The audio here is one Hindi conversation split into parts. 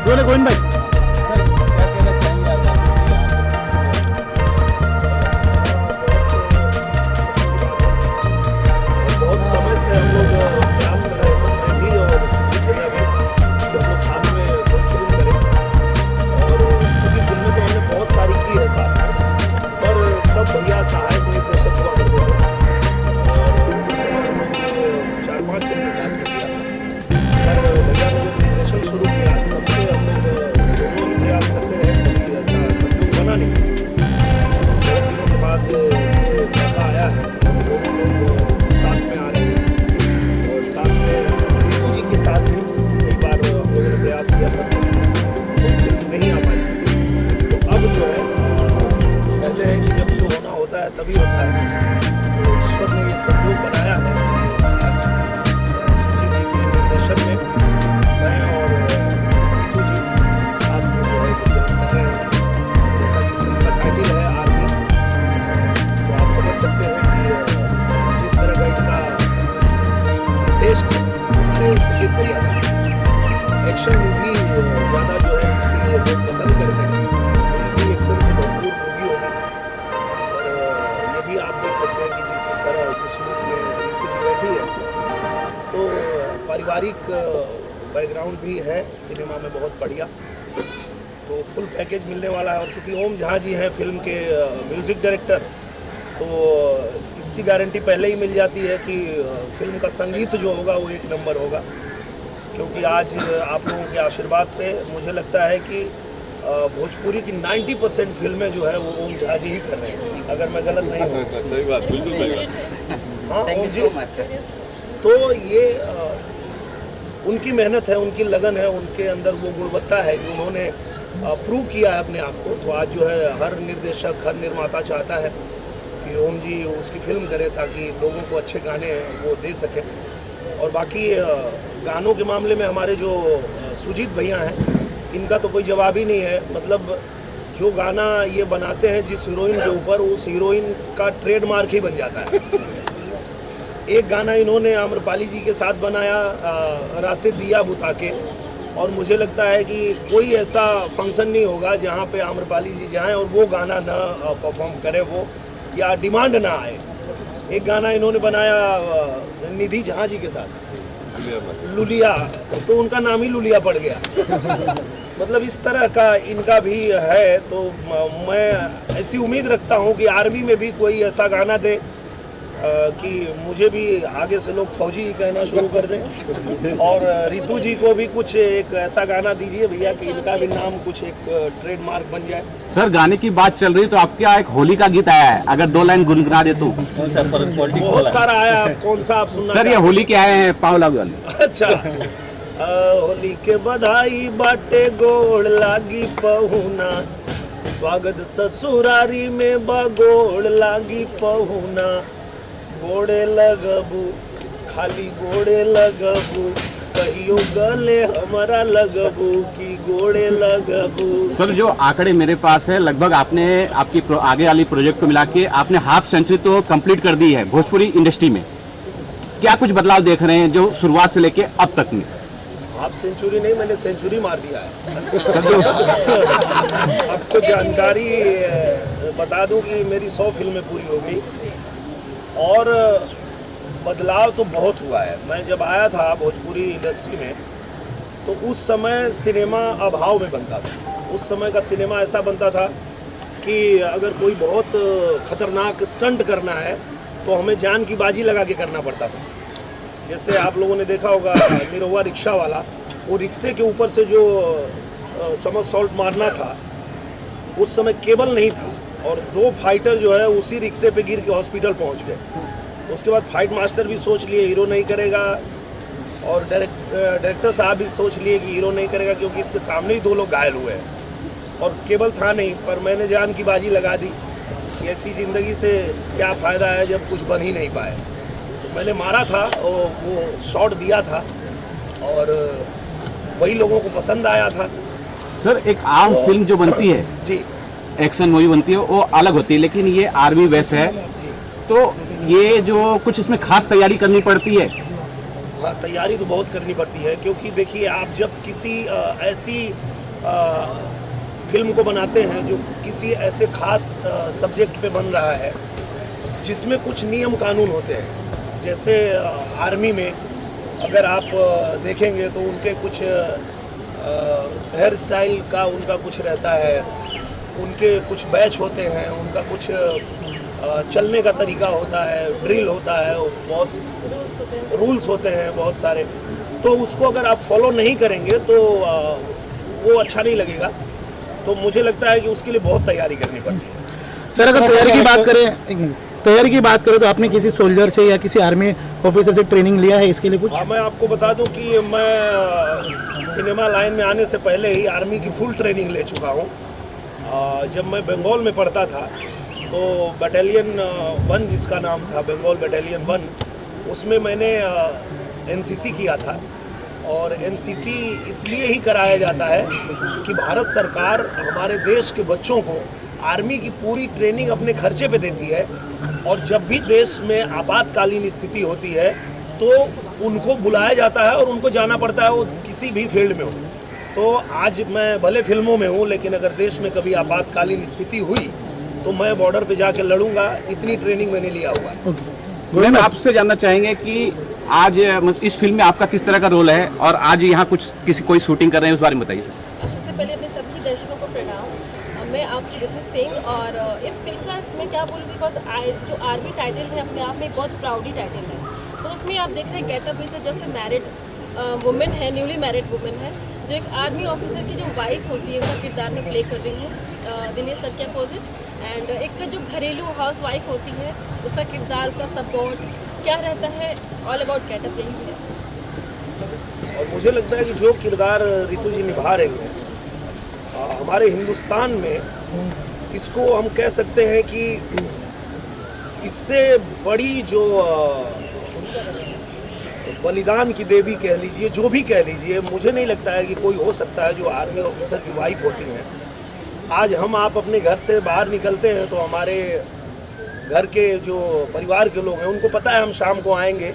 बोले गोविंद भाई। बहुत समय से हम लोग प्रयास कर रहे थे, मैं भी और सुजीत भैया भी, कि हम लोग साथ में कोई फिल्म करें। और चूँकि फिल्में तो हमने बहुत सारी की है साथ में, पर तब भैया सहायक निर्देशक हुआ करते थे और उस समय हमने 4-5 फिल्में साथ में किया था। पर भैया ने जब निर्देशन शुरू किया तब से हम लोग दोनों ही प्रयास करते रहे, कभी ऐसा संयोग बना नहीं। बहुत दिनों के बाद ये मौका आया है कि हम दोनों लोग साथ में आ रहे हैं और साथ में रितु जी के साथ भी कई बार हम लोगों ने प्रयास किया था, तो फिल्म नहीं आ पाई। तो अब जो है कहते हैं कि जब जो होना होता है तभी होता है, तो ईश्वर ने ये संयोग बनाया है कि आज सुजीत जी के निर्देशन में मैं और रितु जी साथ में जो है फिल्म कर रहे हैं। जैसा कि फिल्म का टाइटल है आर्मी, तो आप समझ सकते हैं कि जिस तरह का इनका टेस्ट है हमारे सुजीत भैया का, एक्शन मूवी ज़्यादा जो है कि लोग पसंद करते हैं, उनकी एक्शन से भरपूर मूवी होगी। और ये भी आप देख सकते हैं कि जिस तरह जिस रूप में रितु जी बैठी है, तो पारिवारिक बैकग्राउंड भी है सिनेमा में बहुत बढ़िया, तो फुल पैकेज मिलने वाला है। और चूँकि ओम झा जी हैं फिल्म के म्यूज़िक डायरेक्टर, तो इसकी गारंटी पहले ही मिल जाती है कि फिल्म का संगीत जो होगा वो एक नंबर होगा। क्योंकि आज आप लोगों के आशीर्वाद से मुझे लगता है कि भोजपुरी की 90% फिल्में जो है वो ओम झा जी ही कर रहे हैं, अगर मैं गलत नहीं हूँ। सही बात, बिल्कुल सही बात। हाँ, thank you so much sir. तो ये उनकी मेहनत है, उनकी लगन है, उनके अंदर वो गुणवत्ता है कि उन्होंने प्रूव किया है अपने आप को। तो आज जो है हर निर्देशक, हर निर्माता चाहता है कि ओम जी उसकी फिल्म करे ताकि लोगों को अच्छे गाने वो दे सकें। और बाकी गानों के मामले में हमारे जो सुजीत भैया हैं, इनका तो कोई जवाब ही नहीं है। मतलब जो गाना ये बनाते हैं जिस हीरोइन के ऊपर, उस हीरोइन का ट्रेडमार्क ही बन जाता है। एक गाना इन्होंने आम्रपाली जी के साथ बनाया, रातें दिया बुता के, और मुझे लगता है कि कोई ऐसा फंक्शन नहीं होगा जहाँ पे आम्रपाली जी जाएं और वो गाना ना परफॉर्म करे वो, या डिमांड ना आए। एक गाना इन्होंने बनाया निधि झा जी के साथ, लुलिया, तो उनका नाम ही लुलिया पड़ गया। मतलब इस तरह का इनका भी है। तो मैं ऐसी उम्मीद रखता हूँ कि आर्मी में भी कोई ऐसा गाना दे कि मुझे भी आगे से लोग फौजी कहना शुरू कर दें। और रितु जी को भी कुछ एक ऐसा गाना दीजिए भैया कि इनका भी नाम कुछ एक ट्रेडमार्क बन जाए। सर गाने की बात चल रही तो आपके यहाँ एक होली का गीत आया है, अगर 2 लाइन गुनगुना दे तो। बहुत सारा आया, कौन सा आप सुनना सर ये होली के आए हैं पावला वाले। अच्छा, होली के बधाई बाटे गोड़ लागी पहुना, स्वागत ससुरारी में बगोड़ लागी पहुना, गोड़े लगबू खाली गोड़े लगबू, कहियो गले हमारा लगबू की गोड़े लगबू। सर जो आंकड़े मेरे पास है, लगभग आपने आपकी आगे वाली प्रोजेक्ट को मिला के आपने हाफ सेंचुरी तो कंप्लीट कर दी है भोजपुरी इंडस्ट्री में। क्या कुछ बदलाव देख रहे हैं जो शुरुआत से लेके अब तक में? हाफ सेंचुरी नहीं, मैंने सेंचुरी मार दिया है। आपको जानकारी बता दूं कि मेरी 100 फिल्में पूरी हो गई और बदलाव तो बहुत हुआ है। मैं जब आया था भोजपुरी इंडस्ट्री में तो उस समय सिनेमा अभाव में बनता था। उस समय का सिनेमा ऐसा बनता था कि अगर कोई बहुत खतरनाक स्टंट करना है तो हमें जान की बाजी लगा के करना पड़ता था। जैसे आप लोगों ने देखा होगा निरहुआ रिक्शा वाला, वो रिक्शे के ऊपर से जो समरसॉल्ट मारना था, उस समय केबल नहीं था और 2 फाइटर जो है उसी रिक्शे पे गिर के हॉस्पिटल पहुंच गए। उसके बाद फाइट मास्टर भी सोच लिए हीरो नहीं करेगा और डायरेक्टर साहब भी सोच लिए कि हीरो नहीं करेगा क्योंकि इसके सामने ही 2 लोग घायल हुए हैं और केबल था नहीं। पर मैंने जान की बाजी लगा दी कि ऐसी ज़िंदगी से क्या फ़ायदा है जब कुछ बन ही नहीं पाए। तो मैंने मारा था और वो शॉट दिया था और वही लोगों को पसंद आया था। सर एक आम फिल्म जो बनती है जी, एक्शन मूवी बनती है वो अलग होती है, लेकिन ये आर्मी बेस है तो ये जो कुछ इसमें खास तैयारी करनी पड़ती है। हाँ, तैयारी तो बहुत करनी पड़ती है क्योंकि देखिए आप जब किसी ऐसी फिल्म को बनाते हैं जो किसी ऐसे खास सब्जेक्ट पे बन रहा है जिसमें कुछ नियम कानून होते हैं। जैसे आर्मी में अगर आप देखेंगे तो उनके कुछ हेयर स्टाइल का उनका कुछ रहता है, उनके कुछ बैच होते हैं, उनका कुछ चलने का तरीका होता है, ड्रिल होता है, बहुत रूल्स होते हैं बहुत सारे। तो उसको अगर आप फॉलो नहीं करेंगे तो वो अच्छा नहीं लगेगा। तो मुझे लगता है कि उसके लिए बहुत तैयारी करनी पड़ती है। सर अगर तैयारी की बात करें तो आपने किसी सोल्जर से या किसी आर्मी ऑफिसर से ट्रेनिंग लिया है इसके लिए कुछ? हाँ, मैं आपको बता दूं कि मैं सिनेमा लाइन में आने से पहले ही आर्मी की फुल ट्रेनिंग ले चुका हूँ। जब मैं बंगाल में पढ़ता था तो बटालियन 1 जिसका नाम था बंगाल बटालियन 1, उसमें मैंने एनसीसी किया था। और एनसीसी इसलिए ही कराया जाता है कि भारत सरकार हमारे देश के बच्चों को आर्मी की पूरी ट्रेनिंग अपने खर्चे पे देती है, और जब भी देश में आपातकालीन स्थिति होती है तो उनको बुलाया जाता है और उनको जाना पड़ता है, वो किसी भी फील्ड में हो। तो आज मैं भले फिल्मों में हूँ, लेकिन अगर देश में कभी आपातकालीन स्थिति हुई तो मैं बॉर्डर पे जाके लड़ूंगा। इतनी ट्रेनिंग मैंने लिया हुआ है। मैम आपसे जानना चाहेंगे कि आज इस फिल्म में आपका किस तरह का रोल है और आज यहाँ कुछ कोई शूटिंग कर रहे हैं, उस बारे में बताइए। सबसे पहले अपने सभी दर्शकों को प्रणाम। मैं आपकी रितु सिंह, और इस फिल्म का मैं क्या बोलूँ, बिकॉज जो आर्मी टाइटल है अपने आप में बहुत प्राउडी टाइटल है। तो उसमें आप देख रहे हैं getup is just a married women है, न्यूली मैरिड वुमेन है, जो एक आर्मी ऑफिसर की जो वाइफ होती है उसका किरदार में प्ले कर रही हूँ दिनेश सर के अपोजिट। एंड एक जो घरेलू हाउस वाइफ होती है उसका किरदार, उसका सपोर्ट क्या रहता है, ऑल अबाउट गेटअप यही है। और मुझे लगता है कि जो किरदार रितु जी निभा रही हैं हमारे हिंदुस्तान में, इसको हम कह सकते हैं कि इससे बड़ी जो बलिदान की देवी कह लीजिए, जो भी कह लीजिए, मुझे नहीं लगता है कि कोई हो सकता है जो आर्मी ऑफिसर की वाइफ होती हैं। आज हम आप अपने घर से बाहर निकलते हैं तो हमारे घर के जो परिवार के लोग हैं उनको पता है हम शाम को आएंगे,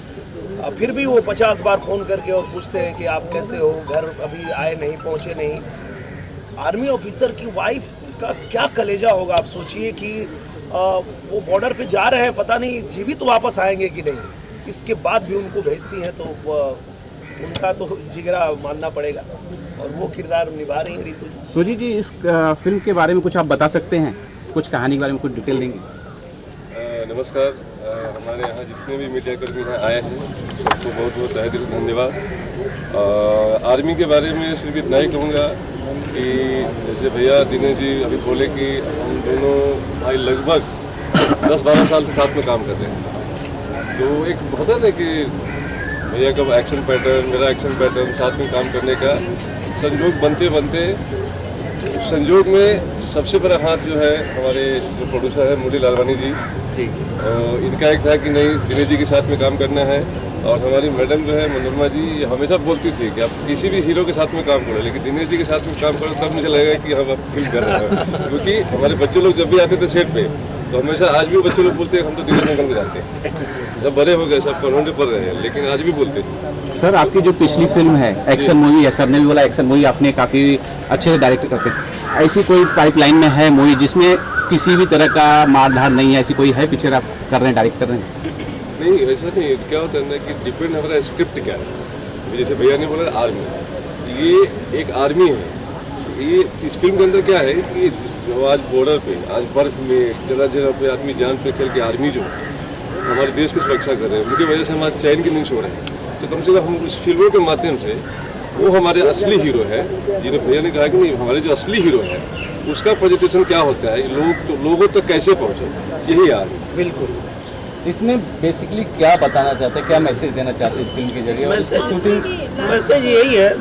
फिर भी वो 50 बार फ़ोन करके और पूछते हैं कि आप कैसे हो, घर अभी आए नहीं, पहुँचे नहीं। आर्मी ऑफिसर की वाइफ का क्या कलेजा होगा, आप सोचिए कि वो बॉर्डर पे जा रहे हैं, पता नहीं जीवित वापस आएंगे कि नहीं, इसके बाद भी उनको भेजती हैं। तो उनका तो जिगरा मानना पड़ेगा, और वो किरदार निभा रही हैं रितु जी। सूजी जी, इस फिल्म के बारे में कुछ आप बता सकते हैं, कुछ कहानी के बारे में कुछ डिटेल देंगे? नमस्कार। हमारे यहाँ जितने भी मीडिया कर्मी हैं आए हैं सबको बहुत बहुत तहे दिल धन्यवाद। आर्मी के बारे में सिर्फ इतना ही कहूँगा कि जैसे भैया दिनेश जी अभी बोले कि हम दोनों भाई लगभग 10-12 साल से साथ में काम कर रहे हैं। तो एक होता है कि भैया का एक्शन पैटर्न, मेरा एक्शन पैटर्न, साथ में काम करने का संजोग बनते बनते संजोग में सबसे बड़ा हाथ जो है हमारे जो प्रोड्यूसर है मुरली लालवानी जी, इनका एक था कि नहीं दिनेश जी के साथ में काम करना है। और हमारी मैडम जो है मनोरमा जी हमेशा बोलती थी कि आप किसी भी हीरो के साथ में काम करो, लेकिन दिनेश जी के साथ में काम करो, तब मुझे लगेगा कि हम अब फिल्म कर रहे हैं। क्योंकि हमारे बच्चे लोग जब भी आते थे सेट पे तो हमेशा, आज भी बच्चे लोग बोलते हैं हम तो दिनेश अंकल में जाते हैं, जब बड़े हो गए सब परवंडे पड़ रहे हैं, लेकिन आज भी बोलते थे। सर आपकी जो पिछली फिल्म है एक्शन मूवी है, सर ने भी बोला एक्शन मूवी आपने काफ़ी अच्छे से डायरेक्ट करते हैं, ऐसी कोई पाइपलाइन में है मूवी जिसमें किसी भी तरह का मारधार नहीं है, ऐसी कोई है पिक्चर आप कर रहे हैं, डायरेक्ट कर रहे हैं? नहीं, ऐसा नहीं। क्या होता है ना कि डिपेंड हमारा स्क्रिप्ट क्या है। जैसे भैया ने बोला आर्मी, ये एक आर्मी है। ये इस फिल्म के अंदर क्या है कि जो आज बॉर्डर पे, आज बर्फ में जगह जगह पे आदमी जान पे खेल के आर्मी जो हमारे देश की सुरक्षा कर रहे हैं, उनकी वजह से हमारे चैन की नींद सो रहे हैं। तो कम से कम हम इस फिल्मों के माध्यम से वो हमारे असली हीरो है, जिन्हें भैया ने कहा कि नहीं हमारे जो असली हीरो है उसका प्रेजेंटेशन क्या होता है, लोगों तक कैसे पहुँचे, यही आर्मी। बिल्कुल। इसमें बेसिकली क्या बताना चाहते हैं, क्या मैसेज देना चाहते हैं इस फिल्म के जरिए?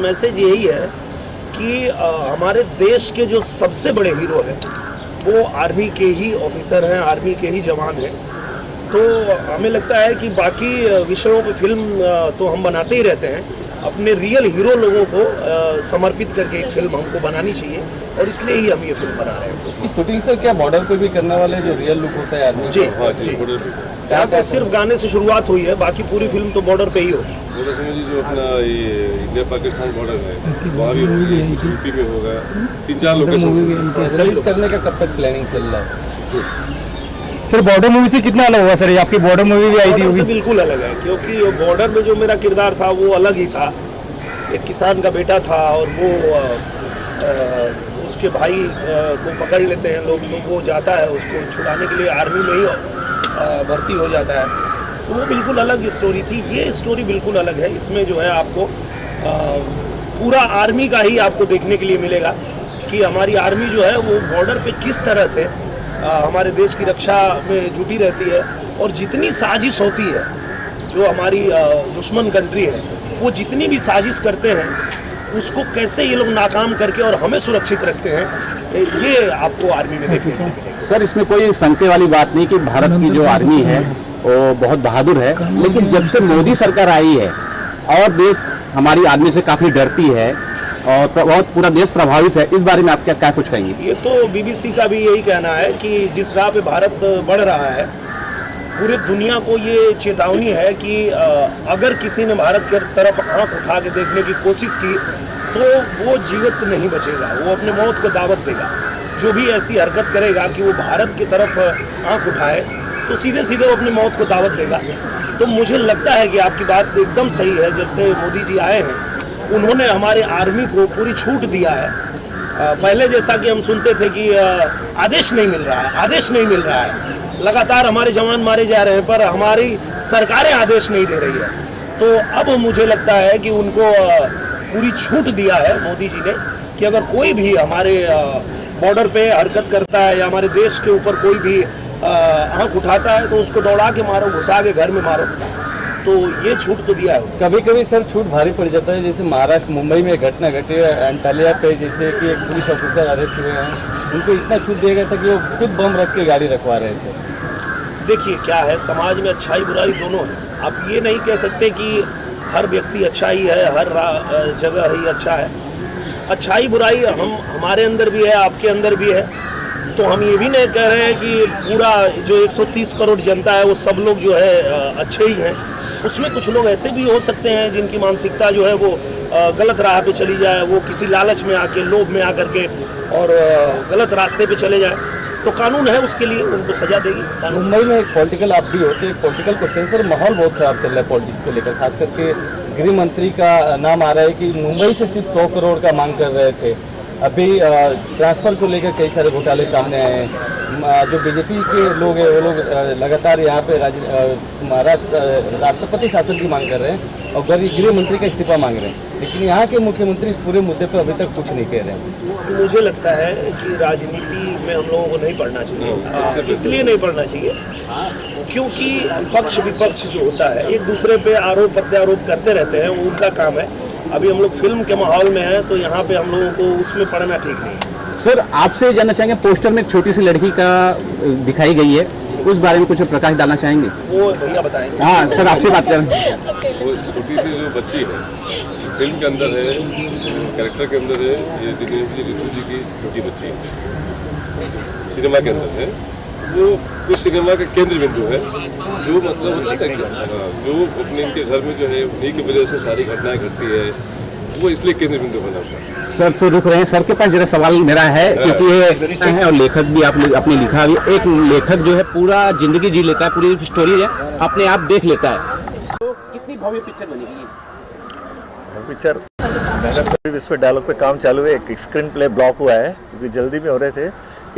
मैसेज यही है कि हमारे देश के जो सबसे बड़े हीरो हैं वो आर्मी के ही ऑफिसर हैं, आर्मी के ही जवान हैं। तो हमें लगता है कि बाकी विषयों पे फिल्म तो हम बनाते ही रहते हैं, अपने रियल हीरो लोगों को समर्पित करके एक फिल्म हमको बनानी चाहिए, और इसलिए ही हम ये फिल्म बना रहे हैं। इसकी शूटिंग सर क्या बॉर्डर पे भी करने वाले जो रियल लुक होता है आर्मी? जी हाँ जी। जी। यहाँ तो सिर्फ गाने से शुरुआत हुई है, बाकी पूरी फिल्म तो बॉर्डर पे ही होगी। बोला समझिए जो अपना ये इंडिया पाकिस्तान बॉर्डर है वहाँ भी होगी, यूपी में होगा, 3-4 लोकेशन। रिलीज करने का कब तक प्लानिंग चल रहा है? सर बॉर्डर मूवी से कितना अलग होगा सर? ये आपकी बॉर्डर मूवी भी आई थी बॉर्डर से बिल्कुल अलग है, क्योंकि बॉर्डर में जो मेरा किरदार था वो अलग ही था। एक किसान का बेटा था और वो उसके भाई को पकड़ लेते हैं लोग, तो वो जाता है उसको छुड़ाने के लिए, आर्मी में ही भर्ती हो जाता है। तो वो बिल्कुल अलग स्टोरी थी। ये स्टोरी बिल्कुल अलग है। इसमें जो है आपको पूरा आर्मी का ही आपको देखने के लिए मिलेगा कि हमारी आर्मी जो है वो बॉर्डर पे किस तरह से हमारे देश की रक्षा में जुटी रहती है, और जितनी साजिश होती है जो हमारी दुश्मन कंट्री है, वो जितनी भी साजिश करते हैं उसको कैसे ये लोग नाकाम करके और हमें सुरक्षित रखते हैं, ये आपको आर्मी में देखने को मिलेगा। सर इसमें कोई शंके वाली बात नहीं कि भारत की जो आर्मी है वो बहुत बहादुर है, लेकिन जब से मोदी सरकार आई है और देश हमारी आर्मी से काफ़ी डरती है और बहुत पूरा देश प्रभावित है, इस बारे में आप क्या कुछ कहेंगे? ये तो बीबीसी का भी यही कहना है कि जिस राह पे भारत बढ़ रहा है, पूरे दुनिया को ये चेतावनी है कि अगर किसी ने भारत की तरफ आंख उठा के देखने की कोशिश की तो वो जीवित नहीं बचेगा, वो अपने मौत को दावत देगा। जो भी ऐसी हरकत करेगा कि वो भारत की तरफ आंख उठाए तो सीधे सीधे वो अपनी मौत को दावत देगा। तो मुझे लगता है कि आपकी बात एकदम सही है। जब से मोदी जी आए हैं उन्होंने हमारे आर्मी को पूरी छूट दिया है। पहले जैसा कि हम सुनते थे कि आदेश नहीं मिल रहा है, आदेश नहीं मिल रहा है, लगातार हमारे जवान मारे जा रहे हैं पर हमारी सरकारें आदेश नहीं दे रही है। तो अब मुझे लगता है कि उनको पूरी छूट दिया है मोदी जी ने कि अगर कोई भी हमारे बॉर्डर पे हरकत करता है या हमारे देश के ऊपर कोई भी आंख उठाता है तो उसको दौड़ा के मारो, घुसा के घर में मारो। तो ये छूट तो दिया है। कभी कभी सर छूट भारी पड़ जाता है, जैसे महाराष्ट्र मुंबई में घटना घटी है अंटालिया पे, जैसे कि एक पुलिस ऑफिसर अरेस्ट हुए हैं, उनको इतना छूट दिया गया था कि वो खुद बम रख के गाड़ी रखवा रहे थे। देखिए क्या है, समाज में अच्छाई बुराई दोनों है। आप ये नहीं कह सकते कि हर व्यक्ति अच्छा ही है, हर जगह ही अच्छा है। अच्छाई बुराई हमारे अंदर भी है, आपके अंदर भी है। तो हम ये भी नहीं कह रहे हैं कि पूरा जो 130 करोड़ जनता है वो सब लोग जो है अच्छे ही हैं। उसमें कुछ लोग ऐसे भी हो सकते हैं जिनकी मानसिकता जो है वो गलत राह पे चली जाए, वो किसी लालच में आके, लोभ में आकर के और गलत रास्ते पे चले जाए। तो कानून है उसके लिए, उनको सजा देगी कानून। मुंबई में एक पॉलिटिकल आप भी होते हैं, पॉलिटिकल क्वेश्चन सर, माहौल बहुत खराब चल रहा है पॉलिटिक्स को लेकर। खास करके गृह मंत्री का नाम आ रहा है कि मुंबई से सिर्फ 100 करोड़ का मांग कर रहे थे। अभी ट्रांसफ़र को लेकर कई सारे घोटाले सामने आए हैं। जो बीजेपी के लोग हैं वो लोग लगातार यहाँ पे महाराष्ट्र राष्ट्रपति शासन की मांग कर रहे हैं और गृह मंत्री का इस्तीफा मांग रहे हैं, लेकिन यहाँ के मुख्यमंत्री इस पूरे मुद्दे पर अभी तक कुछ नहीं कह रहे हैं। मुझे लगता है कि राजनीति में हम लोगों को नहीं पढ़ना चाहिए। इसलिए नहीं पढ़ना चाहिए क्योंकि पक्ष विपक्ष जो होता है एक दूसरे पे आरोप प्रत्यारोप करते रहते हैं, वो उनका काम है। अभी हम लोग फिल्म के माहौल में हैं तो यहाँ पे हम लोगों को उसमें पढ़ना ठीक नहीं है। सर आपसे जानना चाहेंगे, पोस्टर में एक छोटी सी लड़की का दिखाई गई है, उस बारे में कुछ प्रकाश डालना चाहेंगे? वो भैया बताएंगे। हाँ सर आपसे बात करें। वो छोटी सी जो बच्ची है फिल्म के अंदर है, कैरेक्टर के अंदर है, ये दिनेश जी रितु जी की छोटी बच्ची है, सिनेमा के अंदर है। वो उस सिनेमा का केंद्र बिंदु है, जो मतलब होता है जो अपने इनके घर में जो है उन्हीं की वजह से सारी घटनाएं घटती है, वो इसलिए केंद्र बिंदु बना हुआ है। सर तो रुक रहे हैं, सर के पास जरा सवाल मेरा है, क्योंकि ये है और लेखक भी आपने लिखा भी। एक लेखक जो है पूरा जिंदगी जी लेता है, पूरी स्टोरी है अपने आप देख लेता है। तो कितनी भव्य पिक्चर बनेगी पिक्चर? मैंने तो इस पर डायलॉग पे काम चालू है, एक स्क्रीन प्ले ब्लॉक हुआ है क्योंकि जल्दी में हो रहे थे।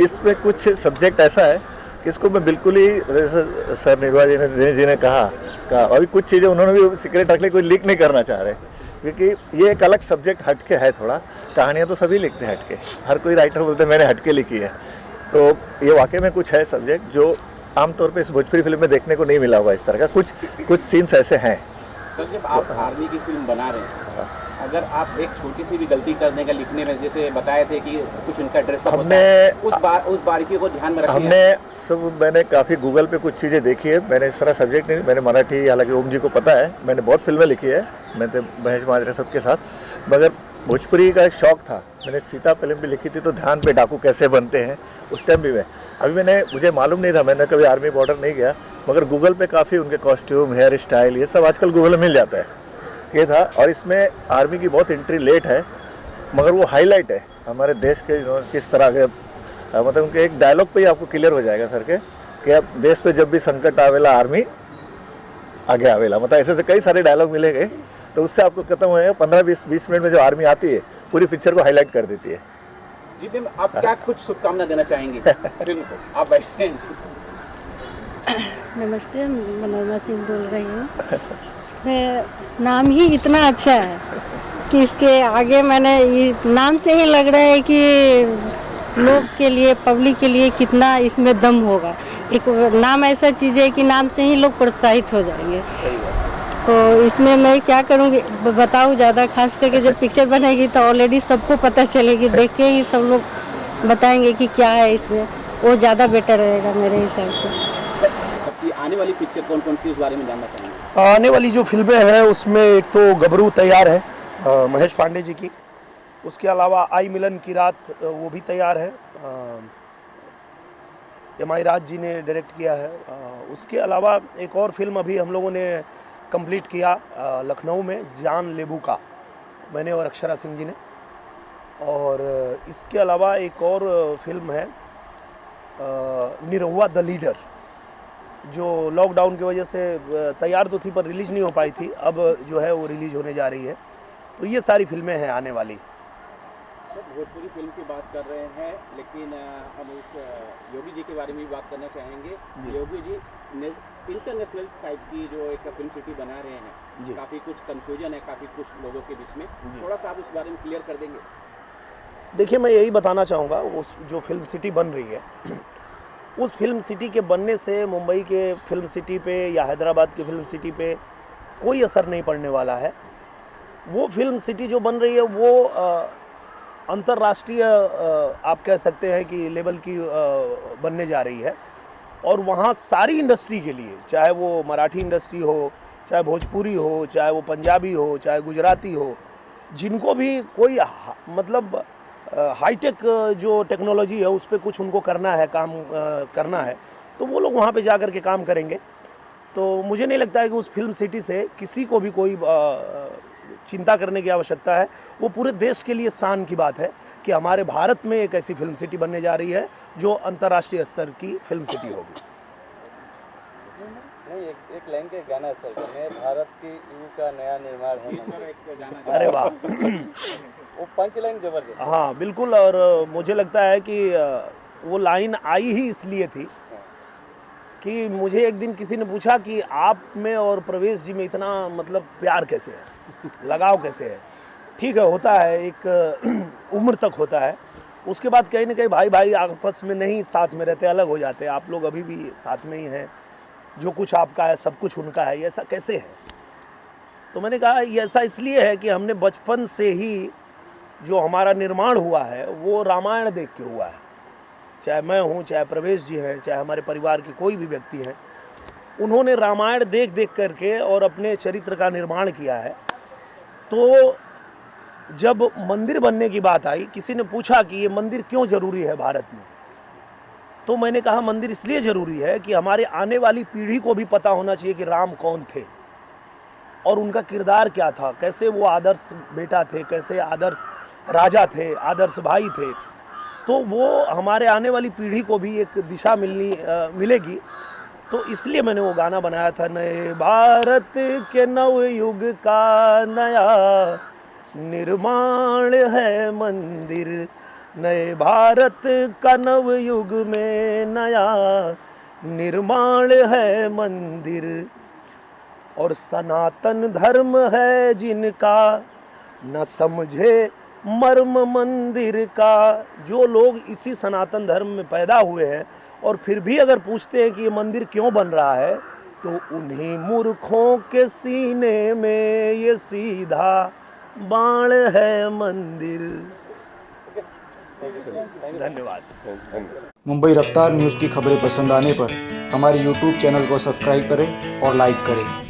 इसमें कुछ सब्जेक्ट ऐसा है कि इसको मैं बिल्कुल ही, जैसे सर निर्वाज दिनेश जी ने कहा अभी कुछ चीज़ें उन्होंने भी सीक्रेट रख ली, कोई लीक नहीं करना चाह रहे, क्योंकि ये एक अलग सब्जेक्ट हटके है थोड़ा। कहानियाँ तो सभी लिखते हैं हटके, हर कोई राइटर बोलते हैं मैंने हटके लिखी है। तो ये वाकई में कुछ है सब्जेक्ट जो आमतौर पे इस भोजपुरी फिल्म में देखने को नहीं मिला हुआ। इस तरह का कुछ सीन्स ऐसे हैं। सर जब आप आर्मी की फिल्म बना रहे हैं, अगर आप एक छोटी सी भी गलती करने का लिखने में, जैसे बताए थे कि कुछ उनका ड्रेस हमने उस बारीकी को ध्यान में रखा मैंने काफ़ी गूगल पे कुछ चीज़ें देखी है। मैंने इस तरह सब्जेक्ट नहीं, मैंने मराठी, हालांकि ओम जी को पता है, मैंने बहुत फिल्में लिखी है, मैं तो महेश माजरा सबके साथ, मगर भोजपुरी का एक शौक़ था। मैंने सीता फिल्म भी लिखी थी तो ध्यान पे डाकू कैसे बनते हैं उस टाइम भी मैं, मुझे मालूम नहीं था, मैंने कभी आर्मी बॉर्डर नहीं गया, मगर गूगल पे काफ़ी उनके कॉस्ट्यूम, हेयर स्टाइल, ये सब आजकल गूगल में मिल जाता है। ये था। और इसमें आर्मी की बहुत एंट्री लेट है, मगर वो हाईलाइट है हमारे देश के किस तरह के, मतलब उनके एक डायलॉग पे ही आपको क्लियर हो जाएगा सर के कि अब देश पे जब भी संकट आवेला आर्मी आगे आवेला, मतलब ऐसे कई सारे डायलॉग मिलेंगे। तो उससे आपको खत्म हो 15-20 मिनट में जो आर्मी आती है पूरी पिक्चर को हाईलाइट कर देती है। जी मैम, आप क्या कुछ शुभकामना देना चाहेंगी फिल्म को? आप बैठे हैं। नमस्ते, मनोरमा सिंह बोल रही हूँ। इसमें नाम ही इतना अच्छा है कि इसके आगे मैंने ये नाम से ही लग रहा है कि लोग के लिए, पब्लिक के लिए कितना इसमें दम होगा। एक नाम ऐसा चीज़ है कि नाम से ही लोग प्रोत्साहित हो जाएंगे। तो इसमें मैं क्या करूँगी बताऊँ ज़्यादा, खास करके जब पिक्चर बनेगी तो ऑलरेडी सबको पता चलेगी, देख के ही सब लोग बताएंगे कि क्या है इसमें, वो ज़्यादा बेटर रहेगा मेरे हिसाब से। सबकी आने वाली पिक्चर कौन कौन सी, इस बारे में जानना चाहेंगे? आने वाली जो फिल्में हैं उसमें एक तो गबरू तैयार है महेश पांडे जी की, उसके अलावा आई मिलन की रात वो भी तैयार है, एम.आई. राज जी ने डायरेक्ट किया है। उसके अलावा एक और फिल्म अभी हम लोगों ने कंप्लीट किया लखनऊ में, जान लेबू का, मैंने और अक्षरा सिंह जी ने। और इसके अलावा एक और फिल्म है निरहुआ द लीडर, जो लॉकडाउन की वजह से तैयार तो थी पर रिलीज़ नहीं हो पाई थी, अब जो है वो रिलीज़ होने जा रही है। तो ये सारी फिल्में हैं आने वाली। भोजपुरी फिल्म की बात कर रहे हैं, लेकिन हम उस योगी जी के बारे में भी बात करना चाहेंगे। योगी जी इंटरनेशनल टाइप की जो एक फिल्म सिटी बना रहे हैं, काफ़ी कुछ कंफ्यूजन है काफ़ी कुछ लोगों के बीच में, थोड़ा सा आप उस बारे में क्लियर कर देंगे? देखिए, मैं यही बताना चाहूँगा, उस जो फिल्म सिटी बन रही है उस फिल्म सिटी के बनने से मुंबई के फिल्म सिटी पे या हैदराबाद की फिल्म सिटी पे कोई असर नहीं पड़ने वाला है। वो फिल्म सिटी जो बन रही है वो अंतर्राष्ट्रीय आप कह सकते हैं कि लेवल की बनने जा रही है। और वहाँ सारी इंडस्ट्री के लिए, चाहे वो मराठी इंडस्ट्री हो, चाहे भोजपुरी हो, चाहे वो पंजाबी हो, चाहे गुजराती हो, जिनको भी कोई मतलब हाईटेक जो टेक्नोलॉजी है उस पर कुछ उनको करना है, काम करना है, तो वो लोग वहाँ पे जा कर के काम करेंगे। तो मुझे नहीं लगता है कि उस फिल्म सिटी से किसी को भी कोई चिंता करने की आवश्यकता है। वो पूरे देश के लिए शान की बात है कि हमारे भारत में एक ऐसी फिल्म सिटी बनने जा रही है जो अंतर्राष्ट्रीय स्तर की फिल्म सिटी होगी। नहीं, एक लाइन के गाना है सर, नए भारत की युग का नया निर्माण है। अरे वाह, वो पंच लाइन जबरदस्त। हाँ बिल्कुल। और मुझे लगता है कि वो लाइन आई ही इसलिए थी कि मुझे एक दिन किसी ने पूछा कि आप में और प्रवेश जी में इतना मतलब प्यार कैसे है, लगाव कैसे है। ठीक है, होता है, एक उम्र तक होता है, उसके बाद कहीं ना कहीं भाई भाई आपस में नहीं साथ में रहते, अलग हो जाते हैं। आप लोग अभी भी साथ में ही हैं, जो कुछ आपका है सब कुछ उनका है, ये ऐसा कैसे है? तो मैंने कहा ये ऐसा इसलिए है कि हमने बचपन से ही जो हमारा निर्माण हुआ है वो रामायण देख के हुआ है। चाहे मैं हूँ, चाहे प्रवेश जी हैं, चाहे हमारे परिवार के कोई भी व्यक्ति हैं, उन्होंने रामायण देख देख करके और अपने चरित्र का निर्माण किया है। तो जब मंदिर बनने की बात आई, किसी ने पूछा कि ये मंदिर क्यों ज़रूरी है भारत में, तो मैंने कहा मंदिर इसलिए ज़रूरी है कि हमारे आने वाली पीढ़ी को भी पता होना चाहिए कि राम कौन थे और उनका किरदार क्या था, कैसे वो आदर्श बेटा थे, कैसे आदर्श राजा थे, आदर्श भाई थे। तो वो हमारे आने वाली पीढ़ी को भी एक दिशा मिलेगी। तो इसलिए मैंने वो गाना बनाया था, नए भारत के नव युग का नया निर्माण है मंदिर, नए भारत का नव युग में नया निर्माण है मंदिर, और सनातन धर्म है जिनका न समझे मर्म मंदिर का। जो लोग इसी सनातन धर्म में पैदा हुए हैं और फिर भी अगर पूछते हैं कि ये मंदिर क्यों बन रहा है, तो उन्हीं मूर्खों के सीने में ये सीधा बाण है मंदिर। धन्यवाद। मुंबई रफ्तार न्यूज़ की खबरें पसंद आने पर हमारे YouTube चैनल को सब्सक्राइब करें और लाइक करें।